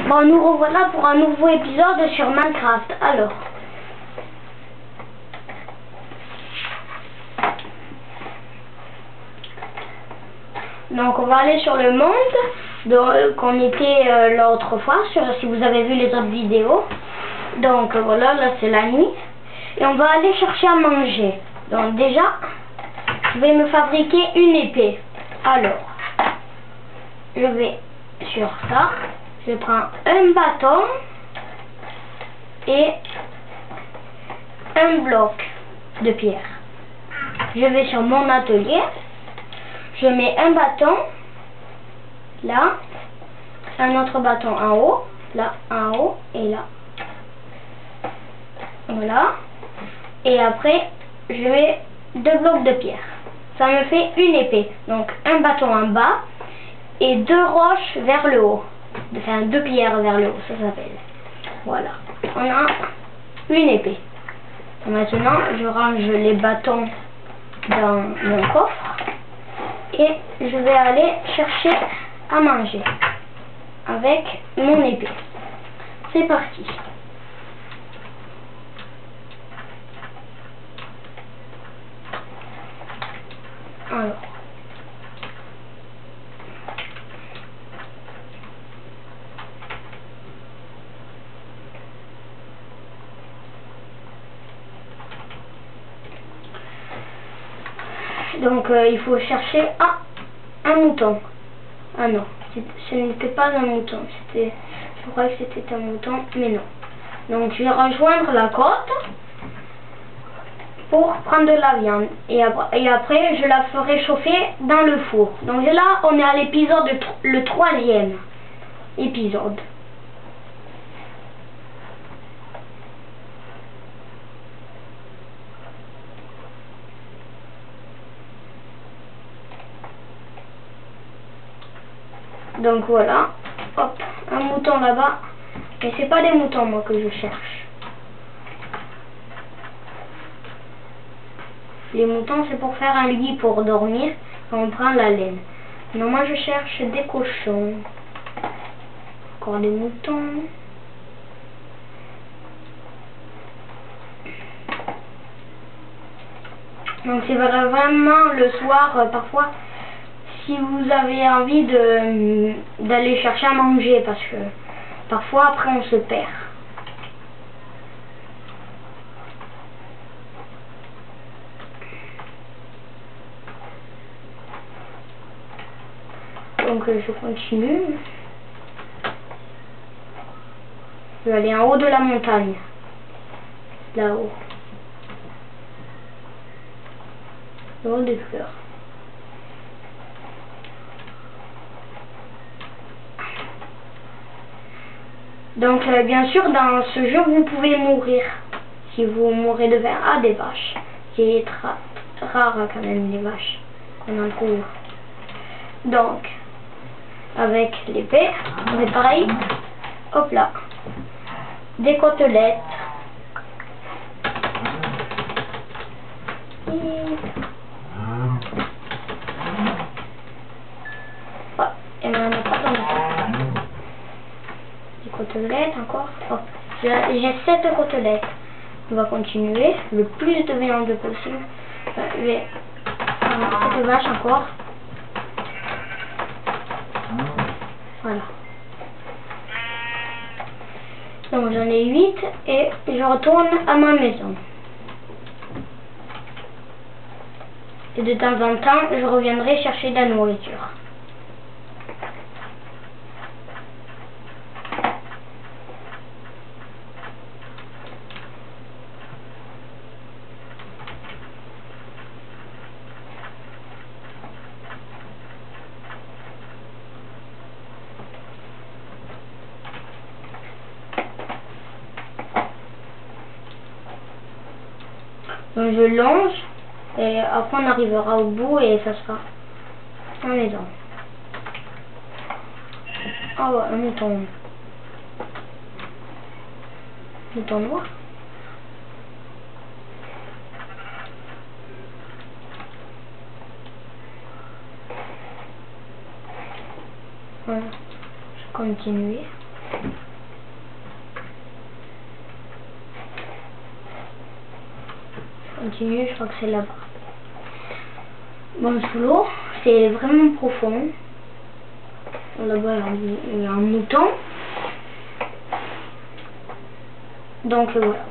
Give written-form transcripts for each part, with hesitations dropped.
Bon, nous revoilà pour un nouveau épisode sur Minecraft. Alors, donc on va aller sur le monde qu'on était l'autre fois, si vous avez vu les autres vidéos. Donc voilà, là c'est la nuit. Et on va aller chercher à manger. Donc déjà, je vais me fabriquer une épée. Alors, je vais sur ça. Je prends un bâton et un bloc de pierre. Je vais sur mon atelier. Je mets un bâton là, un autre bâton en haut, là en haut et là. Voilà. Et après, je mets 2 blocs de pierre. Ça me fait une épée. Donc un bâton en bas et 2 roches vers le haut. Enfin 2 pierres vers le haut, ça s'appelle. Voilà. On a une épée. Maintenant, je range les bâtons dans mon coffre. Et je vais aller chercher à manger avec mon épée. C'est parti. Alors. Donc il faut chercher un mouton. Ah non, ce n'était pas un mouton. Je croyais que c'était un mouton, mais non. Donc je vais rejoindre la côte pour prendre de la viande. Et après je la ferai chauffer dans le four. Donc là on est à l'épisode, le 3e épisode. Donc voilà, hop, un mouton là-bas, mais c'est pas des moutons moi que je cherche. Les moutons c'est pour faire un lit pour dormir quand on prend la laine. Non, moi je cherche des cochons. Encore des moutons. Donc c'est vraiment le soir parfois. Si vous avez envie d'aller chercher à manger, parce que parfois après on se perd. Donc je continue. Je vais aller en haut de la montagne. Là-haut. Là-haut des fleurs. Donc bien sûr dans ce jeu vous pouvez mourir si vous mourrez de faim. Ah, des vaches, c'est rare quand même les vaches, on en trouve. Donc avec l'épée on est pareil, hop là, des côtelettes. Et on n'a pas dans le côtelettes encore. Oh, j'ai 7 côtelettes. On va continuer le plus de viande possible. Je vais prendre cette vache encore. Voilà. Donc j'en ai 8 et je retourne à ma maison. Et de temps en temps, je reviendrai chercher de la nourriture. Donc je longe et après on arrivera au bout et ça sera la maison. Ah ouais, un mouton. Mouton noir. Voilà. Je continue. Continue, je crois que c'est là-bas. Bon, sous l'eau, c'est vraiment profond. Là-bas, il y a un mouton. Donc voilà.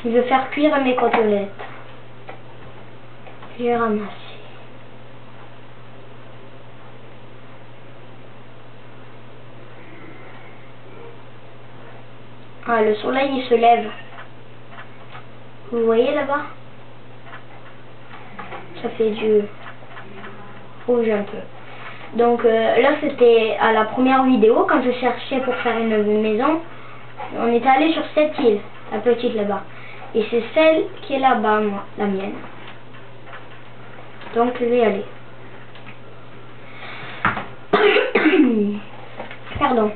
Je vais faire cuire mes côtelettes. J'ai ramassé. Ah, le soleil il se lève. Vous voyez là-bas? Ça fait du rouge un peu. Donc là c'était à la première vidéo quand je cherchais pour faire une maison. On est allé sur cette île, la petite là-bas. Et c'est celle qui est là-bas, moi, la mienne. Donc je vais y aller. Pardon.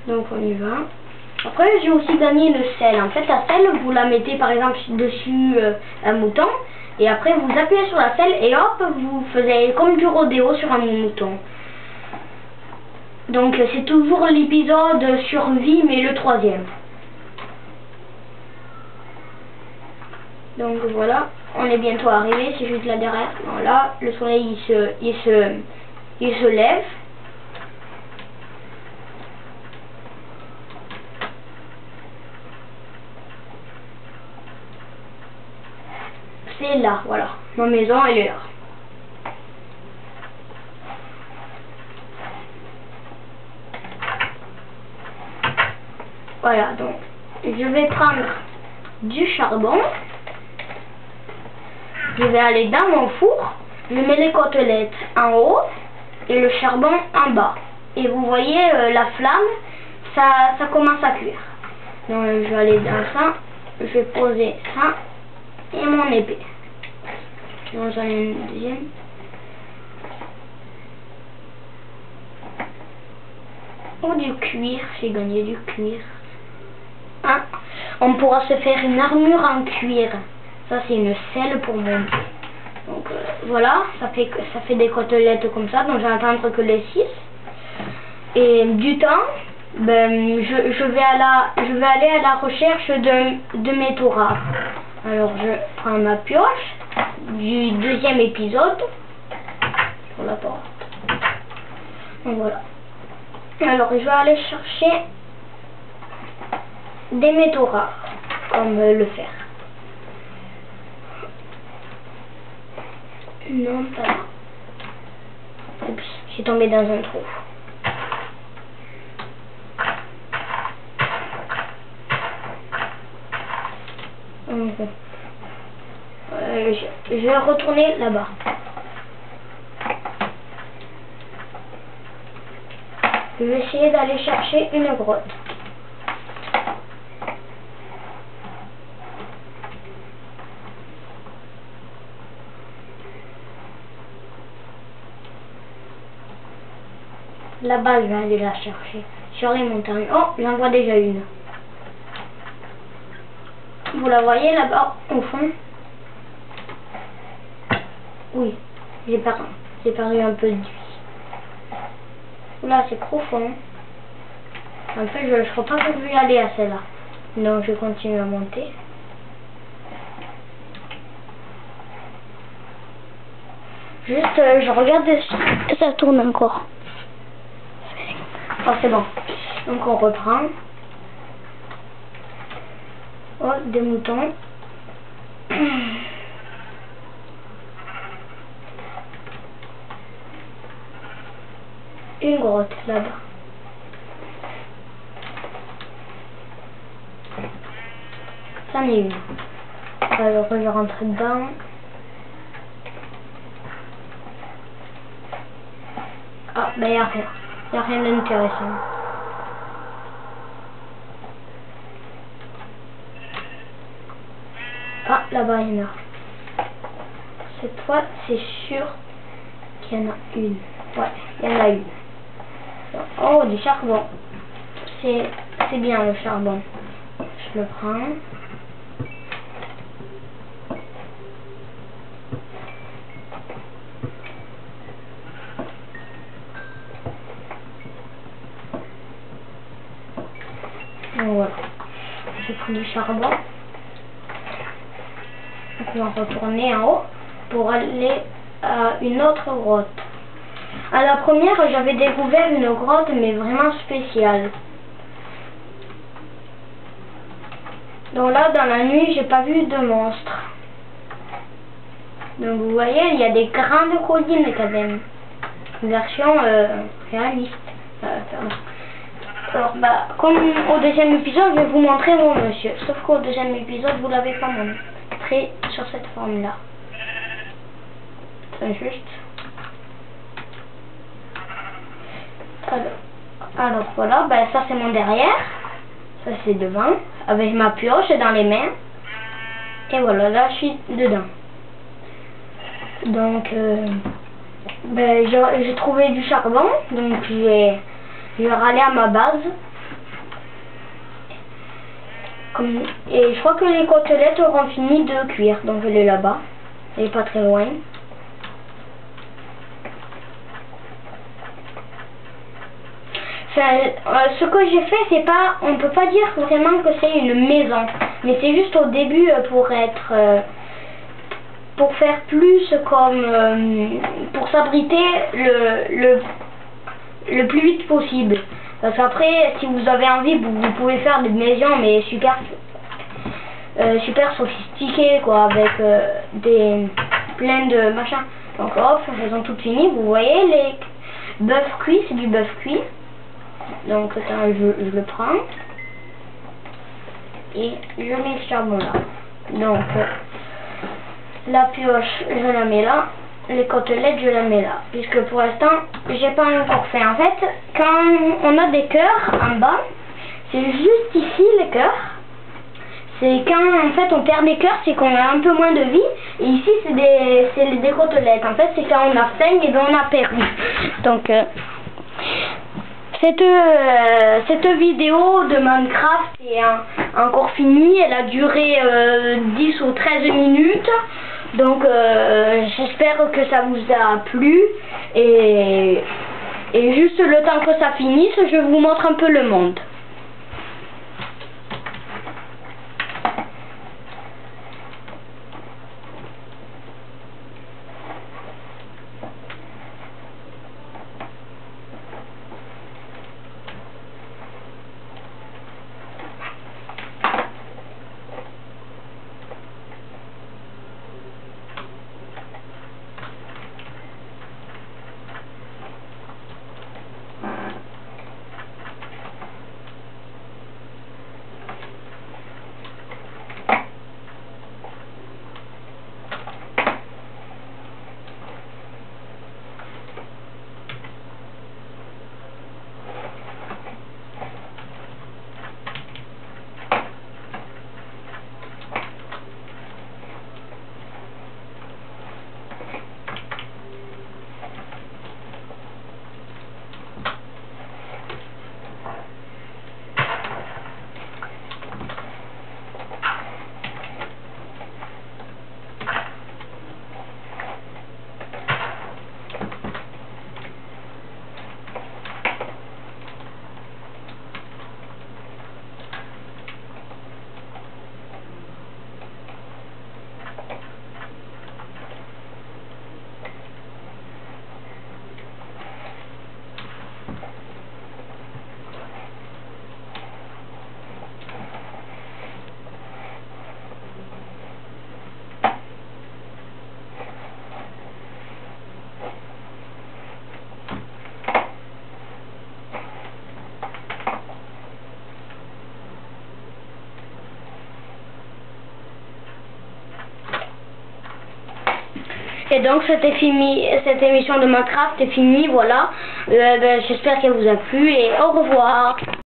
Donc on y va. Après j'ai aussi gagné le sel. En fait la selle vous la mettez par exemple dessus un mouton. Et après vous appuyez sur la selle et hop vous faisiez comme du rodéo sur un mouton. Donc c'est toujours l'épisode survie mais le 3e. Donc voilà, on est bientôt arrivé, c'est juste là derrière. Voilà, le soleil il se lève. C'est là, voilà. Ma maison, elle est là. Voilà, donc je vais prendre du charbon. Je vais aller dans mon four. Je mets les côtelettes en haut et le charbon en bas. Et vous voyez la flamme, ça commence à cuire. Donc je vais aller dans ça. Je vais poser ça. Et mon épée. J'en ai une deuxième. Oh, du cuir. J'ai gagné du cuir. Ah, on pourra se faire une armure en cuir. Ça, c'est une selle pour monter. Donc voilà, ça fait des côtelettes comme ça. Donc j'attends que les 6. Et du temps, ben, je vais aller à la recherche de mes tourards. Alors je prends ma pioche du 2e épisode pour la porte. Donc voilà. Alors je vais aller chercher des métaux rares comme le fer. Non, pas là. Oups, j'ai tombé dans un trou. Je vais retourner là-bas. Je vais essayer d'aller chercher une grotte. Là-bas, je vais aller la chercher. Sur les montagnes. Oh, j'en vois déjà une. Vous la voyez là-bas, au fond? Oui, j'ai perdu un peu de vie. Là, c'est profond. En fait, je ne crois pas que je vais aller à celle-là. Donc, je continue à monter. Juste, je regarde si ça tourne encore. Oh, c'est bon. Donc, on reprend. Oh, des moutons. Une grotte là-bas. Ça en est une. Alors je rentre dedans. Ah, ben y'a rien. Y'a rien d'intéressant. Ah, là-bas il y en a. Cette fois, c'est sûr qu'il y en a une. Ouais, il y en a une. Oh, du charbon. C'est bien le charbon. Je le prends. du charbon. Donc on va retourner en haut pour aller à une autre grotte. À la première, j'avais découvert une grotte mais vraiment spéciale. Donc là, dans la nuit, j'ai pas vu de monstres. Donc vous voyez, il y a des grandes collines quand même. Version réaliste. Alors comme au deuxième épisode, je vais vous montrer mon monsieur. Sauf qu'au deuxième épisode, vous l'avez pas montré sur cette forme là. C'est juste. Alors voilà, ça c'est mon derrière. Ça c'est devant. Avec ma pioche dans les mains. Et voilà, là je suis dedans. Donc j'ai trouvé du charbon. Donc je vais râler à ma base. Et je crois que les côtelettes auront fini de cuire. Donc elle est là-bas. Elle est pas très loin. Ce que j'ai fait, c'est pas, on peut pas dire vraiment que c'est une maison, mais c'est juste au début pour faire plus comme pour s'abriter le plus vite possible. Parce qu'après, si vous avez envie, vous pouvez faire des maisons mais super sophistiquées quoi, avec plein de machins. Donc hop, elles ont toutes fini. Vous voyez les bœufs cuits, c'est du bœuf cuit. Donc je le prends et je mets le charbon là. Donc la pioche je la mets là, les côtelettes je la mets là, puisque pour l'instant j'ai pas encore fait. En fait, quand on a des cœurs en bas, c'est juste ici les cœurs. C'est quand en fait on perd des cœurs, c'est qu'on a un peu moins de vie. Et ici c'est des côtelettes. En fait c'est quand on a faim et on a perdu. Donc cette vidéo de Minecraft est encore finie. Elle a duré 10 ou 13 minutes. Donc j'espère que ça vous a plu. Et juste le temps que ça finisse, je vous montre un peu le monde. Et donc c'était fini, cette émission de Minecraft est finie, voilà. J'espère qu'elle vous a plu et au revoir.